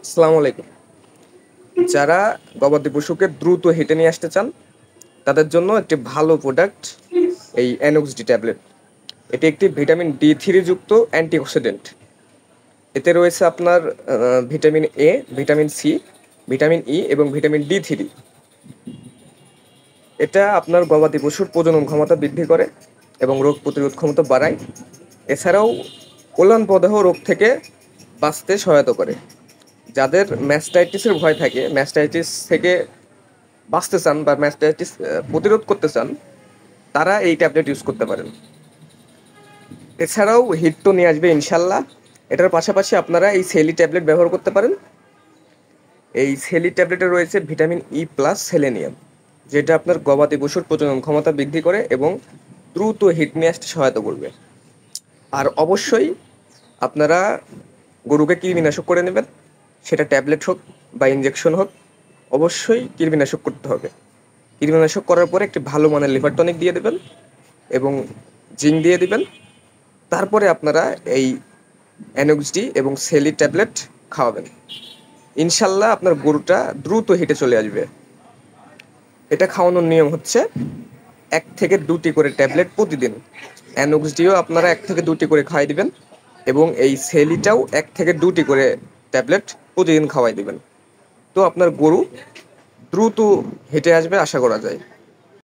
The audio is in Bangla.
আসসালামু আলাইকুম। যারা গবাদি পশুকে দ্রুত হেঁটে নিয়ে আসতে চান তাদের জন্য একটি ভালো প্রোডাক্ট এই অ্যানোক্স-ডি ট্যাবলেট। এটি একটি ভিটামিন ডি3 যুক্ত অ্যান্টিঅক্সিডেন্ট। এতে রয়েছে আপনার vitamin A, vitamin C, vitamin E এবং ভিটামিন ডি3। এটা আপনার গবাদি পশুর প্রজনন ক্ষমতা বৃদ্ধি করে এবং রোগ প্রতিরোধ ক্ষমতা বাড়ায়। এছাড়াও কল্যাণ প্রদাহ রোগ থেকে বাঁচতে সহায়তা করে। যাদের ম্যাস্টাইটিসের ভয় থাকে, ম্যাস্টাইটিস থেকে বাঁচতে চান বা ম্যাস্টাইটিস প্রতিরোধ করতে চান, তারা এই ট্যাবলেট ইউজ করতে পারেন। এছাড়াও হিট তো নিয়ে আসবে ইনশাল্লাহ। এটার পাশাপাশি আপনারা এই সেলি ট্যাবলেট ব্যবহার করতে পারেন। এই সেলি ট্যাবলেটে রয়েছে ভিটামিন ই প্লাস সেলেনিয়াম, যেটা আপনার গবাদি পশুর প্রজনন ক্ষমতা বৃদ্ধি করে এবং দ্রুত হিট নিয়ে আসতে সহায়তা করবে। আর অবশ্যই আপনারা গরুকে কৃমিনাশক করে নেবেন, সেটা ট্যাবলেট হোক বা ইনজেকশন হোক, অবশ্যই কৃমিনাশক করতে হবে। কৃমিনাশক করার পরে একটি ভালো মানের লিভার টনিক দিয়ে দেবেন এবং জিঙ্ক দিয়ে দিবেন। তারপরে আপনারা এই অ্যানোক্স-ডি এবং সেলি ট্যাবলেট খাওয়াবেন। ইনশাল্লাহ আপনার গরুটা দ্রুত হেঁটে চলে আসবে। এটা খাওয়ানোর নিয়ম হচ্ছে 1 থেকে 2টি করে ট্যাবলেট প্রতিদিন। অ্যানোক্স-ডিও আপনারা 1 থেকে 2টি করে খাওয়াই দিবেন এবং এই সেলিটাও 1 থেকে 2টি করে ট্যাবলেট প্রতিদিন খাওয়াই দিবেন। তো আপনার গরু দ্রুত হেঁটে আসবে আশা করা যায়।